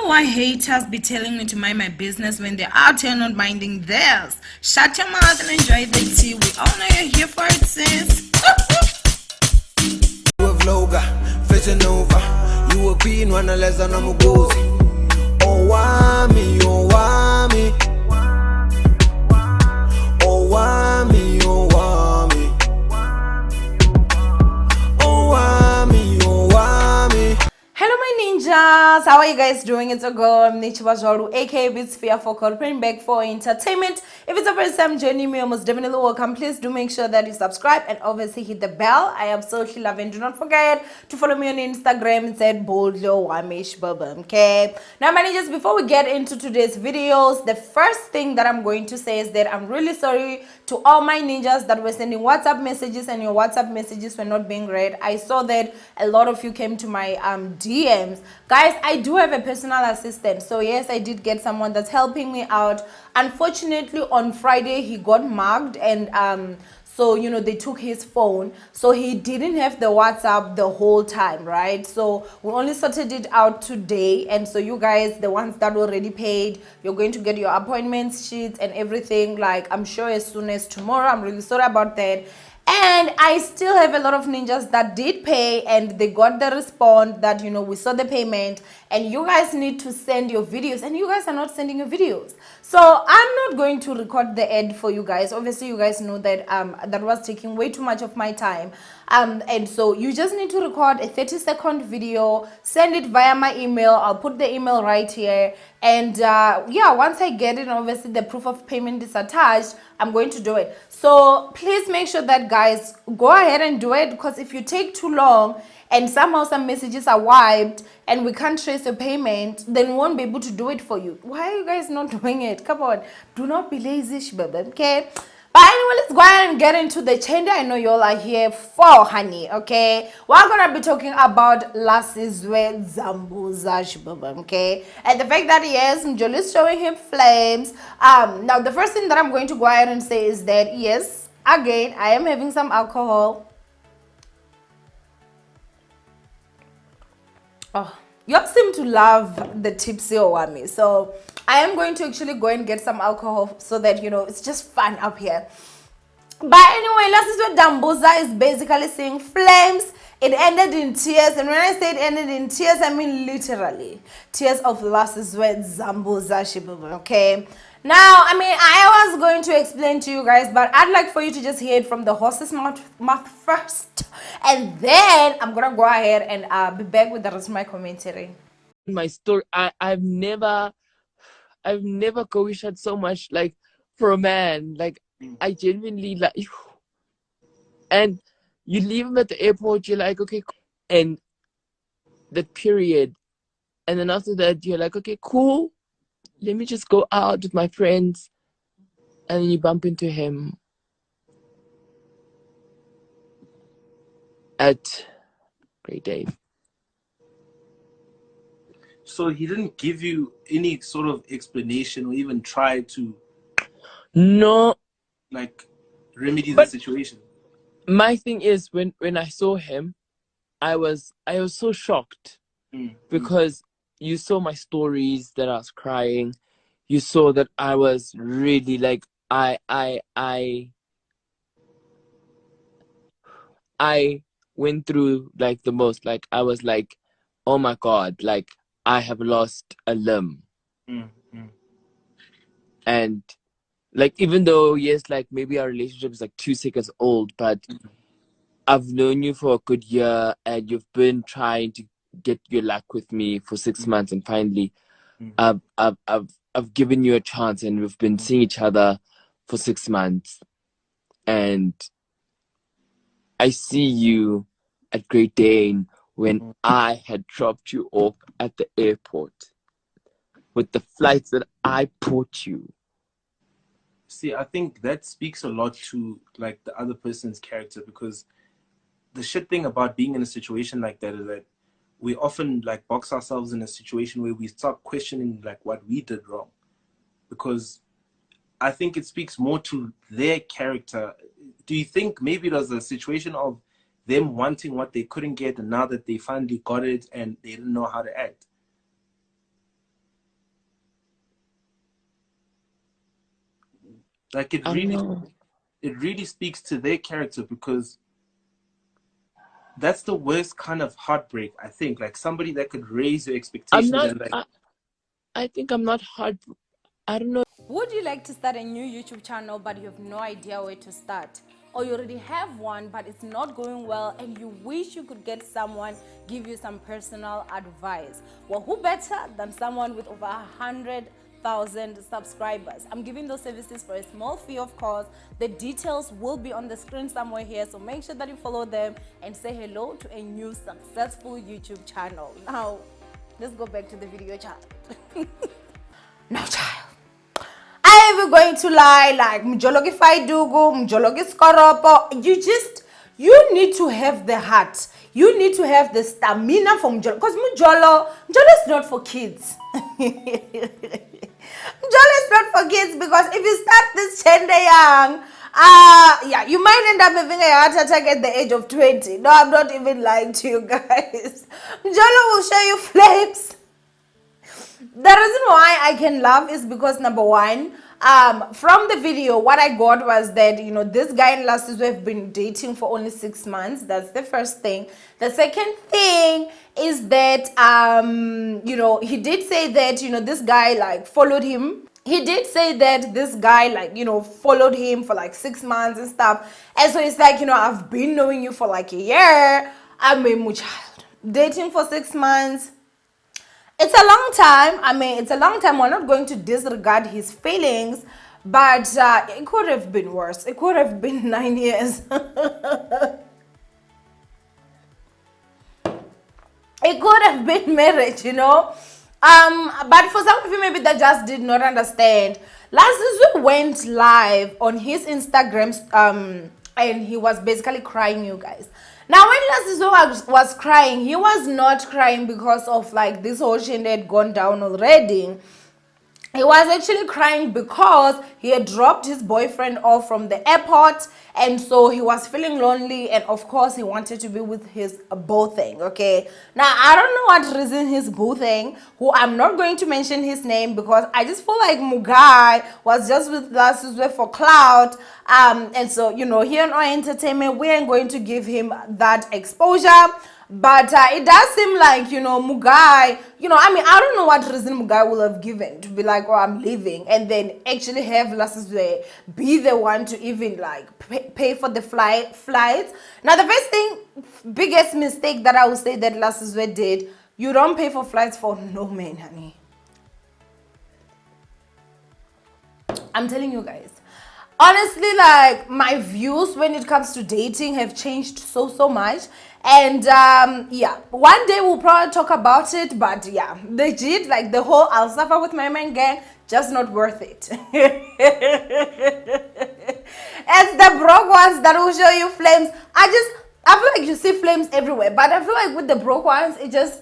know why haters be telling me to mind my business when they're out here not minding theirs. Shut your mouth and enjoy the tea. We all know you're here for it, sis. Vision over. You a queen, wanna less than I'm a gozy. Owamie, Owamie. Owamie, Owamie. Owamie, Owamie. Hello my ninjas, how are you guys doing? It's a girl, I'm Nichibazwaru, aka Bitsfia for bring back for entertainment. If it's the first time joining me, most definitely welcome. Please do make sure that you subscribe and obviously hit the bell. I absolutely love it. Do not forget to follow me on Instagram. It's at boldlo_wamish_bubba. Okay. Now my ninjas, before we get into today's videos, the first thing that I'm going to say is that I'm really sorry to all my ninjas that were sending WhatsApp messages and your WhatsApp messages were not being read. I saw that a lot of you came to my DMs. Guys, I do have a personal assistant, so yes, I did get someone that's helping me out. Unfortunately, on Friday he got mugged, and so you know they took his phone, so he didn't have the WhatsApp the whole time, right? So we only sorted it out today, and so you guys, the ones that already paid, you're going to get your appointment sheets and everything, like I'm sure as soon as tomorrow. I'm really sorry about that. And I still have a lot of ninjas that did pay and they got the response that, you know, we saw the payment and you guys need to send your videos, and you guys are not sending your videos. So I'm not going to record the ad for you guys. Obviously you guys know that that was taking way too much of my time, and so you just need to record a 30-second video, send it via my email. I'll put the email right here, and yeah, once I get it, obviously the proof of payment is attached, I'm going to do it. So please make sure that, guys, go ahead and do it, because if you take too long and somehow some messages are wiped and we can't trace your payment, then we won't be able to do it for you. Why are you guys not doing it? Come on, do not be lazy, shbaba, okay? But anyway, let's go ahead and get into the agenda. I know you all are here for, honey, okay? We're gonna be talking about Lasizwe Dambuza, shbaba, okay? And the fact that yes, Mjoli is showing him flames. Now the first thing that I'm going to go ahead and say is that yes, again, I am having some alcohol. Oh, you all seem to love the tipsy Owamie, so I am going to actually go and get some alcohol so that, you know, it's just fun up here. But anyway, Lasizwe Dambuza is basically seeing flames. It ended in tears, and when I say it ended in tears, I mean literally tears of Lasizwe Dambuza, okay? Now, I mean, I was going to explain to you guys, but I'd like for you to just hear it from the horse's mouth first, and then I'm gonna go ahead and be back with the rest of my commentary. My story, I've never co-wished so much, like, for a man. Like, I genuinely, like, and you leave him at the airport, you're like, okay, cool. And that period, and then after that you're like, okay, cool, let me just go out with my friends, and then you bump into him at Great Dave. So he didn't give you any sort of explanation or even try to, No, like, remedy the but situation? my thing is, when I saw him, I was so shocked, because you saw my stories that I was crying. You saw that I was really, like, I went through, like, the most. Like, I was like, oh my God, like, I have lost a limb. And, like, even though, yes, like, maybe our relationship is like 2 seconds old, but I've known you for a good year, and you've been trying to get your luck with me for 6 months, and finally I've given you a chance, and we've been seeing each other for 6 months, and I see you at Great Dane when I had dropped you off at the airport with the flights that I bought you. See, I think that speaks a lot to, like, the other person's character, because the shit thing about being in a situation like that is that we often, like, box ourselves in a situation where we start questioning, like, what we did wrong, because I think it speaks more to their character. Do you think maybe it was a situation of them wanting what they couldn't get, and now that they finally got it and they didn't know how to act? Like I don't know. it really speaks to their character, because that's the worst kind of heartbreak, I think. Like somebody that could raise your I'm expectations not. and like, I think I'm not hard. I don't know. Would you like to start a new YouTube channel but you have no idea where to start? Or you already have one but it's not going well and you wish you could get someone give you some personal advice? Well, who better than someone with over 100,000 subscribers? I'm giving those services for a small fee, of course. The details will be on the screen somewhere here, so make sure that you follow them and say hello to a new successful YouTube channel. Now, let's go back to the video, child. Now, child, I am going to lie like mjologi faidugu, mjologi skoropo. You need to have the heart. You need to have the stamina for mjolo. Because mjolo is not for kids. Mjolo is not for kids, because if you start this gender young, yeah, you might end up having a heart attack at the age of 20. No, I'm not even lying to you guys. Mjolo will show you flames. The reason why I can laugh is because, number one, from the video, what I got was that, this guy and Lasizwe have been dating for only 6 months. That's the first thing. The second thing is that, he did say that, this guy, like, followed him. He did say that this guy, like, followed him for like 6 months and stuff. And so it's like, I've been knowing you for like a year. I'm a child. Dating for 6 months. It's a long time. I mean, it's a long time. We're not going to disregard his feelings, but it could have been worse. It could have been 9 years. It could have been marriage, But for some of you, maybe that just did not understand. Lasizwe went live on his Instagram, and he was basically crying, you guys. Now, when Lasizwe was crying, he was not crying because of like this whole shit had gone down already. He was actually crying because he had dropped his boyfriend off from the airport, and so he was feeling lonely, and of course he wanted to be with his boo thing. Okay, now I don't know what reason his boo thing, who I'm not going to mention his name because I just feel like Mugai was just with Lasizwe for clout, and so here on our entertainment we ain't going to give him that exposure. But it does seem like, Mugai, I don't know what reason Mugai will have given to be like, oh, I'm leaving, and then actually have Lasizwe be the one to even like pay for the flights. Now, the first thing, biggest mistake that I would say that Lasizwe did, you don't pay for flights for no man, honey. I'm telling you guys. Honestly, like, my views when it comes to dating have changed so much. And yeah, one day we'll probably talk about it, but yeah, legit, like the whole I'll suffer with my man gang, just not worth it. It's the broke ones that will show you flames. I feel like you see flames everywhere, but I feel like with the broke ones, it just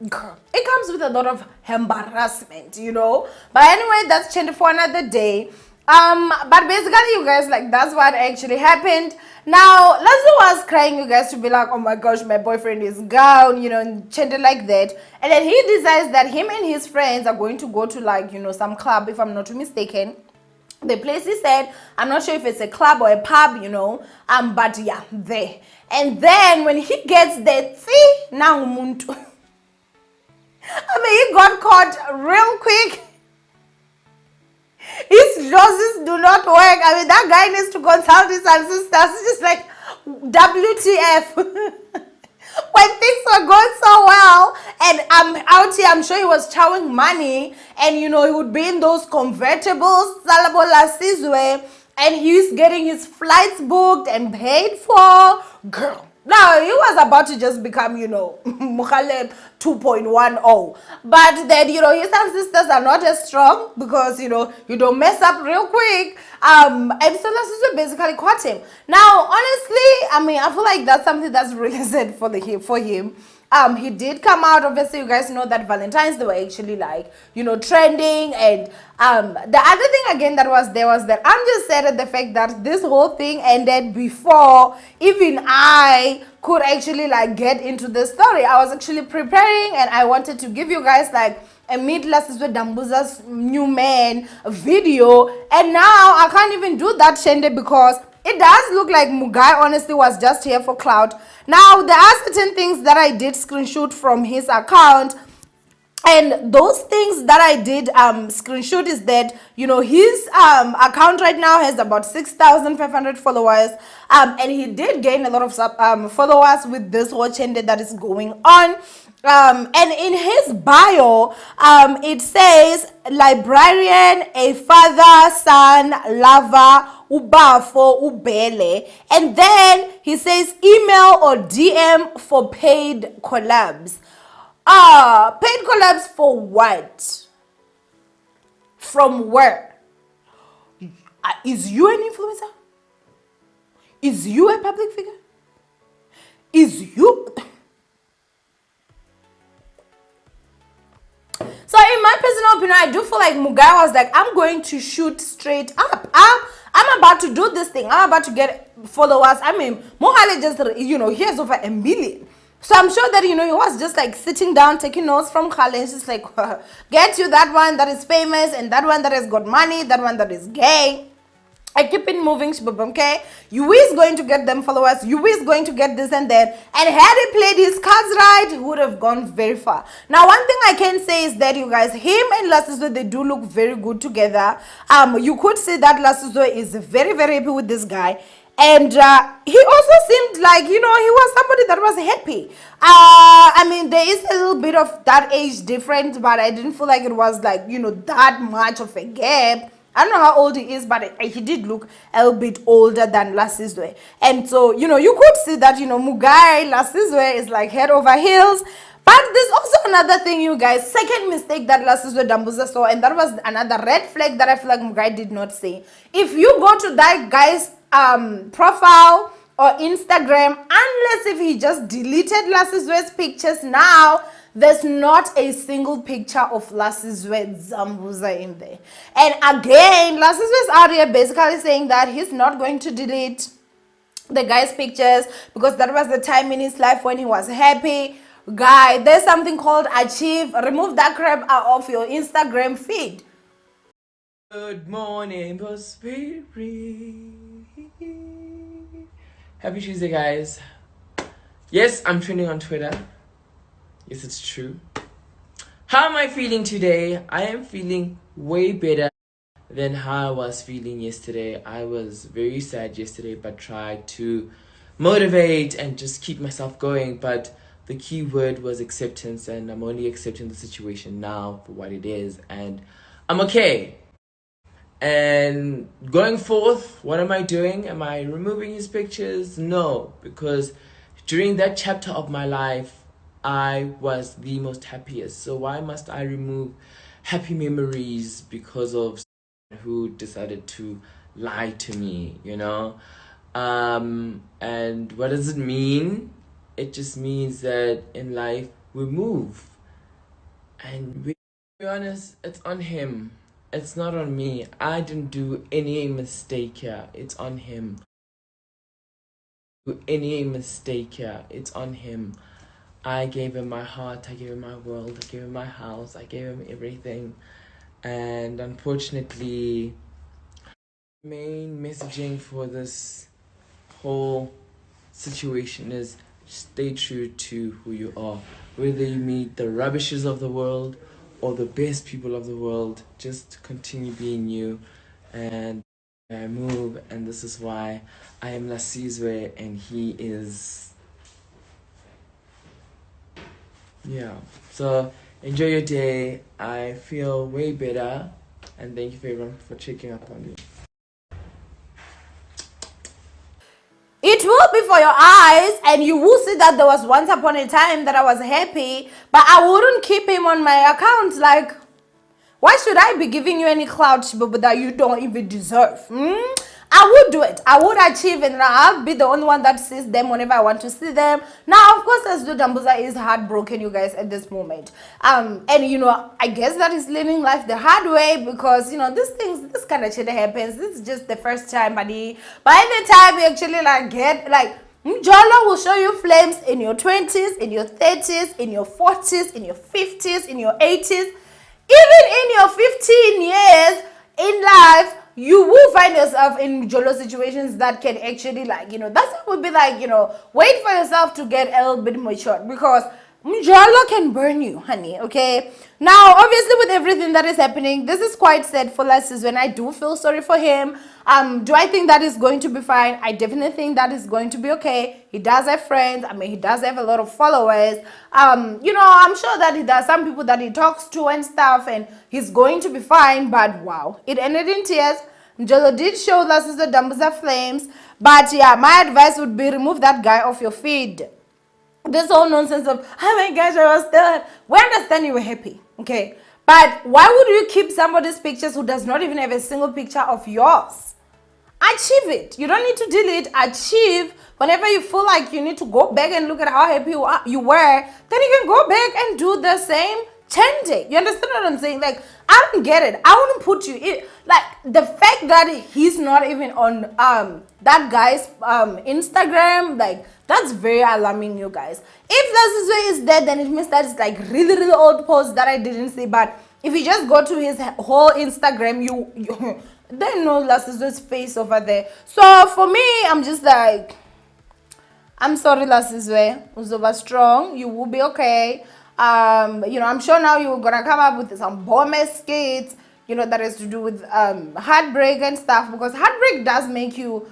girl, it comes with a lot of embarrassment, But anyway, that's change for another day. But basically, you guys, like, that's what actually happened. Now, Lasizwe was crying, you guys, to be like, oh my gosh, my boyfriend is gone, and change like that. And then he decides that him and his friends are going to go to, like, some club, if I'm not mistaken. The place he said, I'm not sure if it's a club or a pub, but yeah, there. And then when he gets there, see, now umuntu. I mean, he got caught real quick. His losses do not work. I mean, that guy needs to consult his ancestors. It's just like, WTF. When things were going so well, and I'm out here, I'm sure he was chowing money, and he would be in those convertibles, Salabo Lasizwe, and he's getting his flights booked and paid for. Girl. Now, he was about to just become, Mukhaleb 2.10. But then, his ancestors are not as strong because, you don't mess up real quick. And so Lasizwe basically caught him. Now, honestly, I mean, I feel like that's something that's really sad for him. He did come out. Obviously, you guys know that Valentine's they were actually like, trending. And the other thing again that was there was that I'm just sad at the fact that this whole thing ended before even I could actually like get into the story. I was actually preparing and I wanted to give you guys like a meet Lasizwe Dambuza's new man video, and now I can't even do that, Shende, because it does look like Mugai honestly was just here for clout. Now there are certain things that I did screenshot from his account, and those things that I did screenshot is that his account right now has about 6,500 followers, and he did gain a lot of followers with this whole chende that is going on. And in his bio, it says librarian, a father, son, lover, ubafo, ubele, and then he says email or DM for paid collabs. Paid collabs for what? From where? Is you an influencer? Is you a public figure? Is you... So in my personal opinion, I do feel like Mugai was like, I'm going to shoot straight up. I'm about to do this thing. I'm about to get followers. I mean, Mohale just, he has over 1 million. So I'm sure that, he was just like sitting down, taking notes from Khale. It's just like, get you that one that is famous and that one that has got money, that one that is gay. I keep it moving, okay? You is going to get them followers. You is going to get this and that. And had he played his cards right, he would have gone very far. Now, one thing I can say is that, you guys, him and Lasizwe, they do look very good together. You could see that Lasizwe is very, very happy with this guy. And he also seemed like, he was somebody that was happy. I mean, there is a little bit of that age difference, but I didn't feel like it was like, that much of a gap. I don't know how old he is, but he did look a little bit older than Lasizwe. And so, you could see that, Mugai, Lasizwe is like head over heels. But there's also another thing, you guys. Second mistake that Lasizwe Dambuza saw, and that was another red flag that I feel like Mugai did not see. If you go to that guy's profile or Instagram, unless if he just deleted Lasizwe's pictures now, there's not a single picture of Lasizwe Dambuza in there. And again, Lasizwe is out here basically saying that he's not going to delete the guy's pictures because that was the time in his life when he was happy. Guy, there's something called achieve. Remove that crap out of your Instagram feed. Good morning, prosperity. Happy Tuesday, guys. Yes, I'm trending on Twitter. Yes, it's true. How am I feeling today? I am feeling way better than how I was feeling yesterday. I was very sad yesterday, but tried to motivate and just keep myself going. But the key word was acceptance, and I'm only accepting the situation now for what it is, and I'm okay. And going forth, what am I doing? Am I removing his pictures? No, because during that chapter of my life, I was the most happiest. So why must I remove happy memories because of someone who decided to lie to me, And what does it mean? It just means that in life we move. And to be honest, it's on him. It's not on me. I didn't do any mistake here. It's on him. Any mistake here. It's on him. I gave him my heart. I gave him my world. I gave him my house. I gave him everything. And unfortunately, main messaging for this whole situation is stay true to who you are. Whether you meet the rubbishes of the world or the best people of the world, just continue being you. And I move, and this is why I am Lasizwe and he is... Yeah, so enjoy your day. I feel way better, and thank you everyone for checking up on me. It will be for your eyes, and you will see that there was once upon a time that I was happy, but I wouldn't keep him on my account. Like, why should I be giving you any clout that you don't even deserve? I would do it. I would achieve, and I'll be the only one that sees them whenever I want to see them. Now, of course, Lasizwe Dambuza is heartbroken, you guys, at this moment. And you know, I guess that is living life the hard way, because you know, this kind of shit happens. This is just the first time, buddy. By the time you actually like get like, Mjolo will show you flames in your 20s, in your 30s, in your 40s, in your 50s, in your 80s, even in your 15 years in life. You will find yourself in Jolo situations that can actually, like, you know, that's what would be like, you know, wait for yourself to get a little bit mature, because Jolo can burn you, honey, okay? Now, obviously, with everything that is happening, this is quite sad for Lasizwe, and I do feel sorry for him. Do I think that is going to be fine? I definitely think that is going to be okay. He does have friends. I mean, he does have a lot of followers. You know, I'm sure that he does some people that he talks to and stuff, and he's going to be fine, but wow, it ended in tears. Njolo did show Lasizwe Dambuza flames, but yeah, my advice would be remove that guy off your feed. This whole nonsense of, oh my gosh, I was still, we understand you were happy, okay? But why would you keep somebody's pictures who does not even have a single picture of yours? Achieve it. You don't need to delete. Achieve. Whenever you feel like you need to go back and look at how happy you were, then you can go back and do the same. Change it. You understand what I'm saying? Like, I don't get it. I wouldn't put you in, like, the fact that he's not even on that guy's Instagram, like, that's very alarming, you guys. If Lasizwe is dead, then it means that it's like really, really old posts that I didn't see. But if you just go to his whole Instagram, you then know Lasizwe's face over there. So for me, I'm just like, I'm sorry, Lasizwe. Uzoba strong. You will be okay. You know, I'm sure now you're gonna come up with some bomb skits, you know, that has to do with heartbreak and stuff, because heartbreak does make you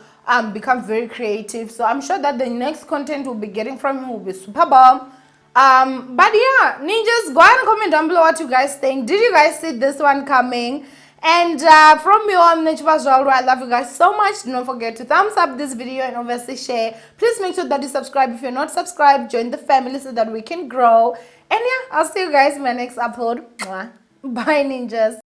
become very creative. So I'm sure that the next content we'll be getting from him will be super bomb. But yeah, ninjas, go ahead and comment down below what you guys think. Did you guys see this one coming? And from me, I'm Owamie. I love you guys so much. Don't forget to thumbs up this video and obviously share. Please make sure that you subscribe. If you're not subscribed, join the family so that we can grow. And yeah, I'll see you guys in my next upload. Mwah. Bye, ninjas.